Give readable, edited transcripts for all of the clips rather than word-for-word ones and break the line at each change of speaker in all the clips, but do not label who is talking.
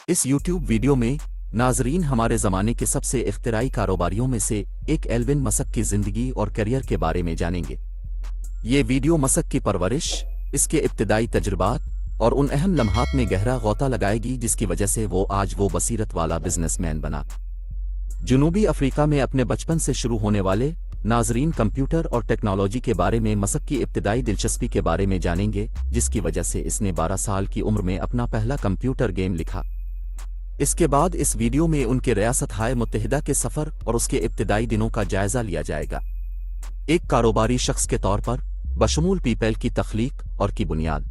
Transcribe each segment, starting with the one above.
इस YouTube video में नाजरीन हमारे ज़माने के सबसे इख्तिराई कारोबारियों में से एक एल्विन मस्क की ज़िंदगी और करियर के बारे में जानेंगे। ये वीडियो मस्क की परवरिश, इसके इब्तिदाई तजुर्बात और उन अहम लम्हात में गहरा गौता लगाएगी जिसकी वजह से वो आज वो बसीरत वाला बिजनेसमैन बना। जनूबी अफ्रीका में अपने बचपन से शुरू होने वाले नाजरीन कंप्यूटर और टेक्नोलॉजी के बारे में मस्क की इब्तिदाई दिलचस्पी के बारे में जानेंगे, जिसकी वजह से इसने 12 साल की उम्र में अपना पहला कंप्यूटर गेम लिखा। इसके बाद इस वीडियो में उनके रियासत हाय मुत्तहिदा के सफ़र और उसके इब्तिदाई दिनों का जायजा लिया जाएगा, एक कारोबारी शख्स के तौर पर बशमूल पीपल की तख्लीक और की बुनियाद।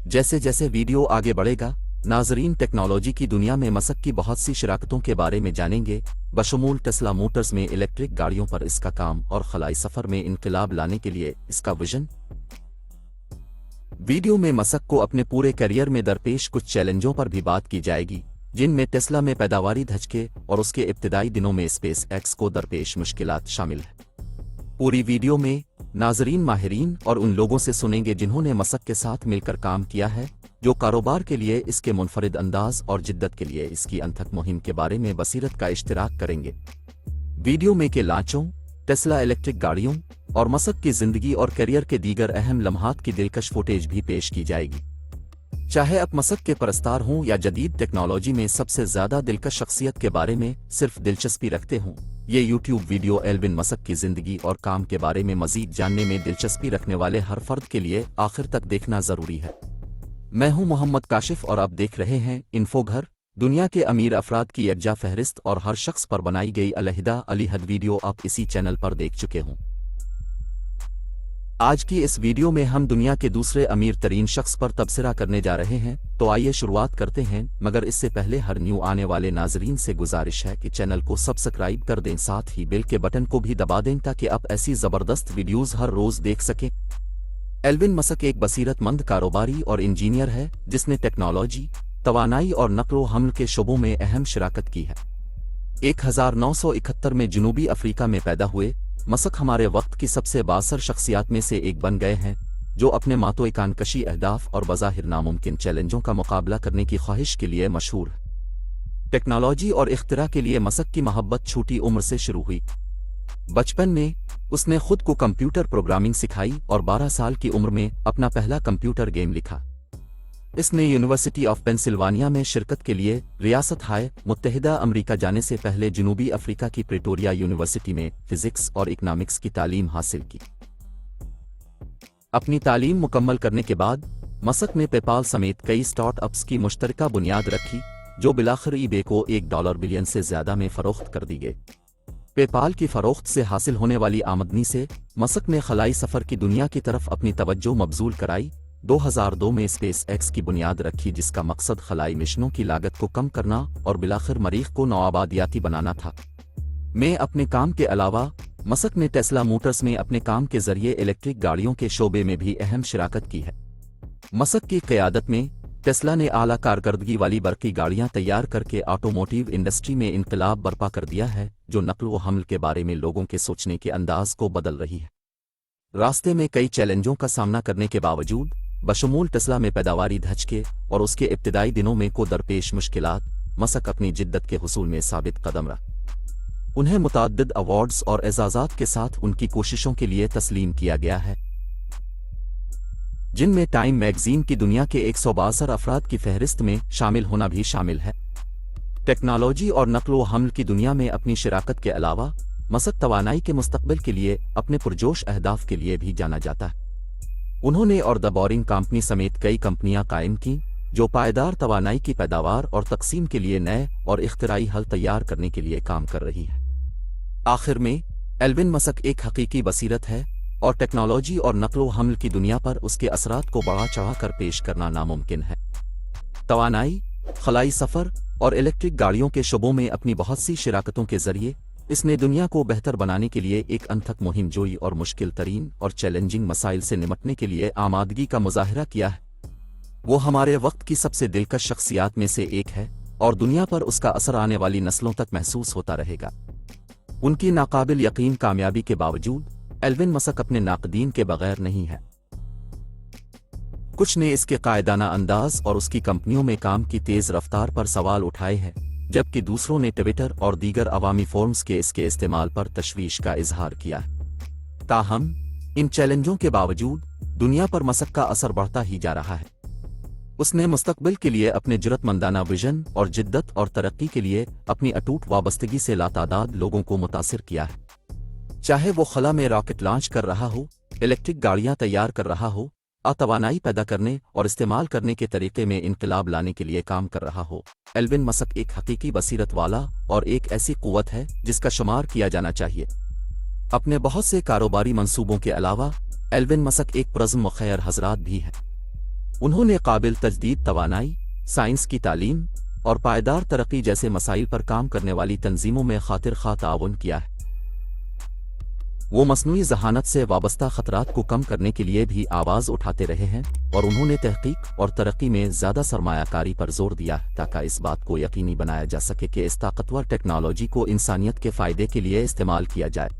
जैसे जैसे वीडियो आगे बढ़ेगा, नाजरीन टेक्नोलॉजी की दुनिया में मस्क की बहुत सी शराकतों के बारे में जानेंगे, बशमूल टेस्ला मोटर्स में इलेक्ट्रिक गाड़ियों पर इसका काम और खलाई सफ़र में इनकलाब लाने के लिए इसका विजन। वीडियो में मस्क को अपने पूरे करियर में दरपेश कुछ चैलेंजों पर भी बात की जाएगी, जिनमें टेस्ला में पैदावारी धचके और उसके इब्तिदाई दिनों में स्पेस एक्स को दरपेश मुश्किलात शामिल है। पूरी वीडियो में नाजरीन माहिरीन और उन लोगों से सुनेंगे जिन्होंने मस्क के साथ मिलकर काम किया है, जो कारोबार के लिए इसके मुनफरिद अंदाज और जिद्दत के लिए इसकी अनथक मुहिम के बारे में बसीरत का इश्तिराक करेंगे। वीडियो में के लांचों, टेस्ला इलेक्ट्रिक गाड़ियों और मस्क की जिंदगी और करियर के दीगर अहम लम्हात की दिलकश फुटेज भी पेश की जाएगी। चाहे अब मस्क के परस्तार हों या जदीद टेक्नोलॉजी में सबसे ज्यादा दिलकश शख्सियत के बारे में सिर्फ दिलचस्पी रखते हों, ये YouTube वीडियो एल्विन मस्क की जिंदगी और काम के बारे में मजीद जानने में दिलचस्पी रखने वाले हर फर्द के लिए आखिर तक देखना जरूरी है। मैं हूं मोहम्मद काशिफ और आप देख रहे हैं इन्फोघर, दुनिया के अमीर अफराद की यकजा फहरिस्त और हर शख्स पर बनाई गई अलहिदा अलीहद वीडियो आप इसी चैनल पर देख चुके हों। आज की इस वीडियो में हम दुनिया के दूसरे अमीर तरीन शख्स पर तबसरा करने जा रहे हैं, तो आइए शुरुआत करते हैं। मगर इससे पहले हर न्यू आने वाले नाजरीन से गुजारिश है कि चैनल को सब्सक्राइब कर दें, साथ ही बेल के बटन को भी दबा दें ताकि आप ऐसी जबरदस्त वीडियोस हर रोज देख सकें। एल्विन मस्क एक बसीरतमंद कारोबारी और इंजीनियर है जिसने टेक्नोलॉजी, तवानाई और नक्लो हमल के शोबों में अहम शिराकत की है। 1971 में जनूबी अफ्रीका में पैदा हुए मस्क हमारे वक्त की सबसे बासर शख्सियात में से एक बन गए हैं, जो अपने मातोएकानकशी अहदाफ और बज़ाहिर नामुमकिन चैलेंजों का मुकाबला करने की ख्वाहिश के लिए मशहूर है। टेक्नोलॉजी और इख्तिरा के लिए मस्क की मोहब्बत छोटी उम्र से शुरू हुई। बचपन में उसने खुद को कंप्यूटर प्रोग्रामिंग सिखाई और 12 साल की उम्र में अपना पहला कंप्यूटर गेम लिखा। इसने यूनिवर्सिटी ऑफ पेंसिल्वानिया में शिरकत के लिए रियासत हाय मुत्तहिदा अमरीका जाने से पहले जनूबी अफ्रीका की प्रिटोरिया यूनिवर्सिटी में फिजिक्स और इकनॉमिक्स की तालीम हासिल की। अपनी तालीम मुकम्मल करने के बाद मस्क ने पेपाल समेत कई स्टार्टअप्स की मुश्तरका बुनियाद रखी, जो बिलाखिर ईबे को $1 बिलियन से ज्यादा में फरोख्त कर दी गई। पेपाल की फरोख्त से हासिल होने वाली आमदनी से मस्क ने खलाई सफ़र की दुनिया की तरफ अपनी तवज्जो मबजूल कराई। 2002 में स्पेस एक्स की बुनियाद रखी, जिसका मकसद खलाई मिशनों की लागत को कम करना और बिलाखिर मरीख को नौआबादियाती बनाना था। में अपने काम के अलावा मस्क ने टेस्ला मोटर्स में अपने काम के जरिए इलेक्ट्रिक गाड़ियों के शोबे में भी अहम शिराकत की है। मस्क की क़यादत में टेस्ला ने आला कारकर्दगी वाली बरकी गाड़ियां तैयार करके ऑटोमोटिव इंडस्ट्री में इनकलाब बर्पा कर दिया है, जो नक्ल व हमल के बारे में लोगों के सोचने के अंदाज को बदल रही है। रास्ते में कई चैलेंजों का सामना करने के बावजूद बशमूल टेस्ला में पैदावारी धचके और उसके इब्तिदाई दिनों में को दरपेश मुश्किलात, मस्क अपनी जिद्दत के हुसूल में साबित कदम रहा। उन्हें मुतअद्दिद अवार्ड्स और एजाज़ात के साथ उनकी कोशिशों के लिए तस्लीम किया गया है, जिनमें टाइम मैगजीन की दुनिया के 162 अफराद की फहरिस्त में शामिल होना भी शामिल है। टेक्नोलॉजी और नक्लो हमल की दुनिया में अपनी शिराकत के अलावा मस्क तवानाई के मुस्तकबिल के लिए अपने पुरजोश अहदाफ के लिए भी जाना जाता है। उन्होंने और द बोरिंग कंपनी समेत कई कंपनियां कायम की, जो पायदार तवानाई की पैदावार और तकसीम के लिए नए और इख्तिराई हल तैयार करने के लिए काम कर रही है। आखिर में एल्विन मस्क एक हकीकी बसीरत है और टेक्नोलॉजी और नक्लो हमल की दुनिया पर उसके असरात को बढ़ा चढ़ा कर पेश करना नामुमकिन है। तवानाई, खलाई सफ़र और इलेक्ट्रिक गाड़ियों के शोबों में अपनी बहुत सी शिराकतों के जरिए इसने दुनिया को बेहतर बनाने के लिए एक अनथक मुहिम जोई और मुश्किल तरीन और चैलेंजिंग मसाइल से निपटने के लिए आमादगी का मुजाहिरा किया है। वो हमारे वक्त की सबसे दिलकश शख्सियात में से एक है और दुनिया पर उसका असर आने वाली नस्लों तक महसूस होता रहेगा। उनकी नाकाबिल यकीन कामयाबी के बावजूद एल्विन मस्क अपने नाकदीन के बगैर नहीं है। कुछ ने इसके कायदाना अंदाज और उसकी कंपनियों में काम की तेज रफ्तार पर सवाल उठाए हैं, जबकि दूसरों ने ट्विटर और दीगर अवामी फोरम्स के इसके इस्तेमाल पर तशवीश का इजहार किया है। ताहम इन चैलेंजों के बावजूद दुनिया पर मसक का असर बढ़ता ही जा रहा है। उसने मुस्तकबिल के लिए अपने जुर्रतमंदाना विजन और जिद्दत और तरक्की के लिए अपनी अटूट वाबस्तगी से लातादाद लोगों को मुतासिर किया है। चाहे वो खला में रॉकेट लॉन्च कर रहा हो, इलेक्ट्रिक गाड़ियां तैयार कर रहा हो, तवानाई पैदा करने और इस्तेमाल करने के तरीके में इनकलाब लाने के लिए काम कर रहा हो। एल्विन मस्क एक हकीकी बसीरत वाला और एक ऐसी कुव्वत है जिसका शुमार किया जाना चाहिए। अपने बहुत से कारोबारी मंसूबों के अलावा एल्विन मस्क एक पुरज़्म मुखैर हजरात भी हैं। उन्होंने काबिल तजदीद तवानाई, साइंस की तालीम और पायदार तरक्की जैसे मसाइल पर काम करने वाली तंजीमों में खातिर खा ताउन किया है। वो मसनूई ज़हानत से वाबस्ता खतरात को कम करने के लिए भी आवाज़ उठाते रहे हैं और उन्होंने तहकीक और तरक्की में ज़्यादा सरमायाकारी पर जोर दिया ताकि इस बात को यकीनी बनाया जा सके कि इस ताकतवर टेक्नोलॉजी को इंसानियत के फ़ायदे के लिए इस्तेमाल किया जाए।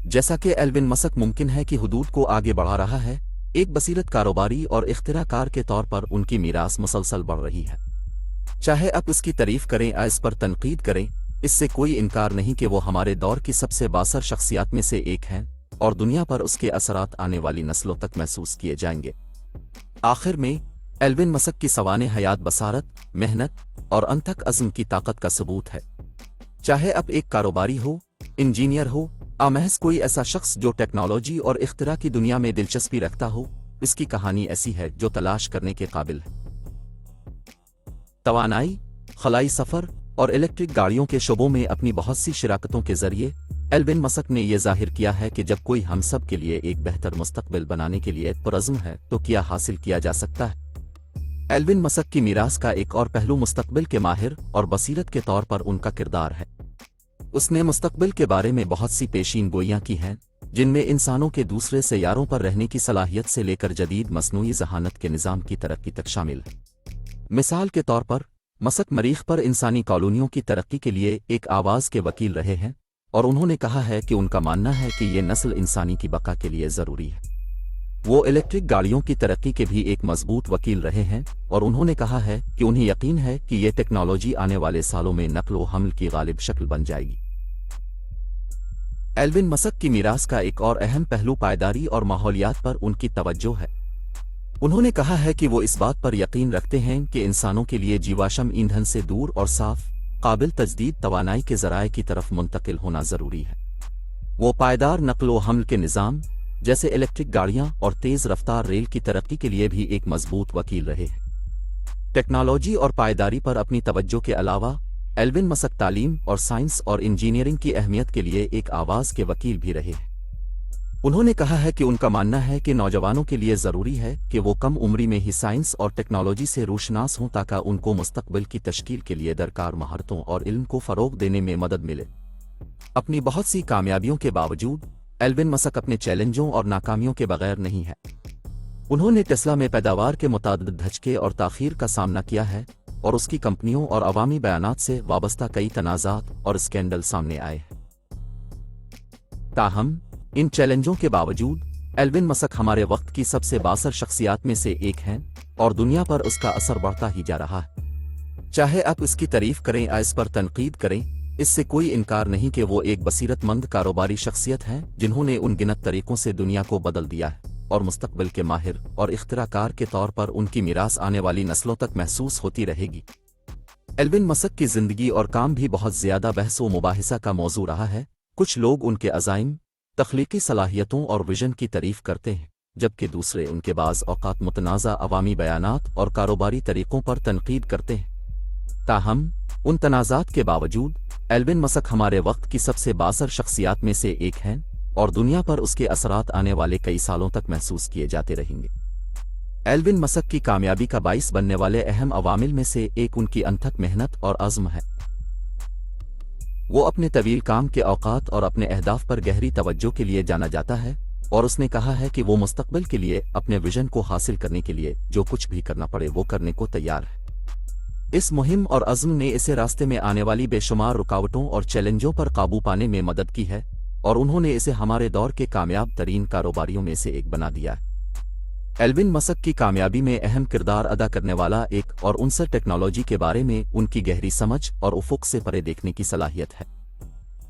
जैसा कि एल्विन मस्क मुमकिन है कि हुदूद को आगे बढ़ा रहा है, एक बसीरत कारोबारी और इख्तिराकार के तौर पर उनकी मीरास मुसलसल बढ़ रही है। चाहे आप इसकी तारीफ करें या इस पर तनकीद करें, इससे कोई इनकार नहीं कि वो हमारे दौर की सबसे बासर शख्सियात में से एक हैं और दुनिया पर उसके असरात आने वाली नस्लों तक महसूस किए जाएंगे। आखिर में एल्विन मस्क की सवाने हयात बसारत, मेहनत और अनथक अज़्म की ताकत का सबूत है। चाहे अब एक कारोबारी हो, इंजीनियर हो, महज कोई ऐसा शख्स जो टेक्नोलॉजी और इख्तिरा की दुनिया में दिलचस्पी रखता हो, इसकी कहानी ऐसी है जो तलाश करने के काबिल है। तवानाई, खलाई सफ़र और इलेक्ट्रिक गाड़ियों के शोबों में अपनी बहुत सी शिराकतों के जरिए एल्विन मस्क ने यह जाहिर किया है कि जब कोई हम सब के लिए एक बेहतर मुस्तकबिल बनाने के लिए पुरज़्म है तो क्या हासिल किया जा सकता है। एल्विन मस्क की मीरास का एक और पहलू मुस्तकबिल के माहिर और बसीरत के तौर पर उनका किरदार है। उसने मुस्तकबिल के बारे में बहुत सी पेशीन गोइयां की हैं, जिनमें इंसानों के दूसरे सैयारों पर रहने की सलाहियत से लेकर जदीद मसनूई ज़हानत के निज़ाम की तरक्की तक शामिल है। मिसाल के तौर पर मस्क मरीख पर इंसानी कॉलोनियों की तरक्की के लिए एक आवाज़ के वकील रहे हैं और उन्होंने कहा है कि उनका मानना है कि ये नस्ल इंसानी की बका के लिए ज़रूरी है। वो इलेक्ट्रिक गाड़ियों की तरक्की के भी एक मजबूत वकील रहे हैं और उन्होंने कहा है कि उन्हें यकीन है कि ये टेक्नोलॉजी आने वाले सालों में नक्ल व हमल की गालिब शक्ल बन जाएगी। एल्विन मस्क की मीरास का एक और अहम पहलू पायदारी और माहौलियात पर उनकी तवज्जो है। उन्होंने कहा है कि वो इस बात पर यकीन रखते हैं कि इंसानों के लिए जीवाश्म ईंधन से दूर और साफ, काबिल तजदीद तवानाई के ज़राए की तरफ मुंतकिल होना ज़रूरी है। वो पायदार नक्ल व हमल के निज़ाम जैसे इलेक्ट्रिक गाड़ियां और तेज़ रफ्तार रेल की तरक्की के लिए भी एक मजबूत वकील रहे हैं। टेक्नोलॉजी और पायदारी पर अपनी तवज्जो के अलावा एल्विन मस्क तालीम और साइंस और इंजीनियरिंग की अहमियत के लिए एक आवाज़ के वकील भी रहे हैं। उन्होंने कहा है कि उनका मानना है कि नौजवानों के लिए ज़रूरी है कि वो कम उम्री में ही साइंस और टेक्नोलॉजी से रोशनास हों ताकि उनको मुस्तकबिल की तश्कील के लिए दरकार महारतों और इल्म को फ़रोग़ देने में मदद मिले। अपनी बहुत सी कामयाबियों के बावजूद एल्विन मस्क अपने चैलेंजों और नाकामियों के बगैर नहीं है। उन्होंने टेस्ला में पैदावार के मुतादिद धचके और ताख़ीर का सामना किया है और उसकी कंपनियों और अवामी बयानात से वाबस्ता कई तनाज़ात और स्कैंडल सामने आए हैं। ताहम इन चैलेंजों के बावजूद एल्विन मस्क हमारे वक्त की सबसे बासर शख्सियात में से एक हैं और दुनिया पर उसका असर बढ़ता ही जा रहा है। चाहे आप इसकी तारीफ करें या इस पर तनकीद करें, इससे कोई इनकार नहीं कि वो एक बसीरतमंद कारोबारी शख्सियत हैं जिन्होंने उनगिनत तरीकों से दुनिया को बदल दिया है और मुस्तकबिल के माहिर और इख्तिराकार के तौर पर उनकी मीरास आने वाली नस्लों तक महसूस होती रहेगी। एल्विन मस्क की ज़िंदगी और काम भी बहुत ज़्यादा बहस व मुबाहिसा का मौजू रहा है। कुछ लोग उनके अज़ाइम, तख्लीकी सलाहियतों और विजन की तारीफ करते हैं, जबकि दूसरे उनके बाज़ औक़ात मुतनाज़ा अवामी बयानात और कारोबारी तरीक़ों पर तनकीद करते हैं। ताहम उन तनाज़ात के बावजूद एल्विन मस्क हमारे वक्त की सबसे बासर शख्सियात में से एक हैं और दुनिया पर उसके असरात आने वाले कई सालों तक महसूस किए जाते रहेंगे। एल्विन मस्क की कामयाबी का बाइस बनने वाले अहम अवामिल में से एक उनकी अनथक मेहनत और अज़्म है। वो अपने तवील काम के औकात और अपने अहदाफ पर गहरी तवज्जो के लिए जाना जाता है और उसने कहा है कि वो मुस्तकबिल के लिए अपने विजन को हासिल करने के लिए जो कुछ भी करना पड़े वो करने को तैयार है। इस मुहिम और अज़्म ने इसे रास्ते में आने वाली बेशुमार रुकावटों और चैलेंजों पर काबू पाने में मदद की है और उन्होंने इसे हमारे दौर के कामयाब तरीन कारोबारियों में से एक बना दिया है। ایلون مسک کی کامیابی میں اہم کردار ادا کرنے والا ایک اور عنصر ٹیکنالوجی کے بارے میں ان کی گہری سمجھ اور افق سے پرے دیکھنے کی صلاحیت ہے۔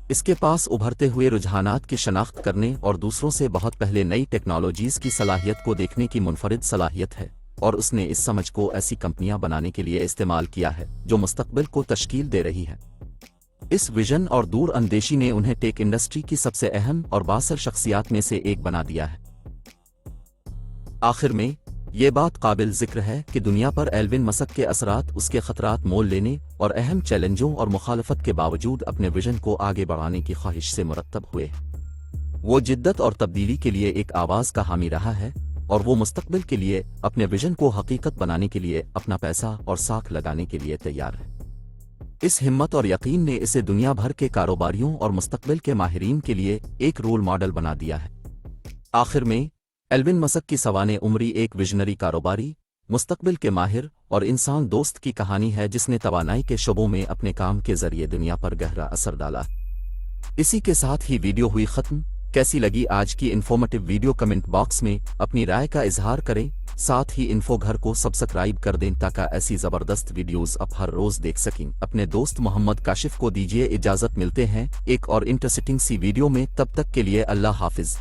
اس کے پاس ابھرتے ہوئے رجحانات کی شناخت کرنے اور دوسروں سے بہت پہلے نئی ٹیکنالوجیز کی صلاحیت کو دیکھنے کی منفرد صلاحیت ہے، اور اس نے اس سمجھ کو ایسی کمپنیاں بنانے کے لیے استعمال کیا ہے جو مستقبل کو تشکیل دے رہی ہے۔ اس ویژن اور دور اندیشی نے انہیں ٹیک انڈسٹری کی سب سے اہم اور بااثر شخصیات میں سے ایک بنا دیا ہے۔ آخر میں یہ بات قابل ذکر ہے کہ دنیا پر ایلون مسک کے اثرات اس کے خطرات مول لینے اور اہم چیلنجوں اور مخالفت کے باوجود اپنے ویژن کو آگے بڑھانے کی خواہش سے مرتب ہوئے۔ وہ جدت اور تبدیلی کے لیے ایک آواز کا حامی رہا ہے، اور وہ مستقبل کے لیے اپنے ویژن کو حقیقت بنانے کے لیے اپنا پیسہ اور ساکھ لگانے کے لیے تیار ہے۔ اس ہمت اور یقین نے اسے دنیا بھر کے کاروباریوں اور مستقبل کے ماہرین کے لیے ایک رول ماڈل بنا دیا ہے۔ آخر میں ایلون مسک کی سوانح عمری ایک ویژنری کاروباری، مستقبل کے ماہر اور انسان دوست کی کہانی ہے جس نے توانائی کے شعبوں میں اپنے کام کے ذریعے دنیا پر گہرا اثر ڈالا۔ اسی کے ساتھ ہی ویڈیو ہوئی ختم۔ کیسی لگی آج کی انفارمیٹیو ویڈیو؟ کمنٹ باکس میں اپنی رائے کا اظہار کریں۔ ساتھ ہی انفو گھر کو سبسکرائب کر دیں تاکہ ایسی زبردست ویڈیوز آپ ہر روز دیکھ سکیں۔ اپنے دوست محمد کاشف کو دیجیے اجازت، ملتے ہیں ایک اور انٹرسٹنگ سی ویڈیو میں، تب تک کے لیے اللہ حافظ۔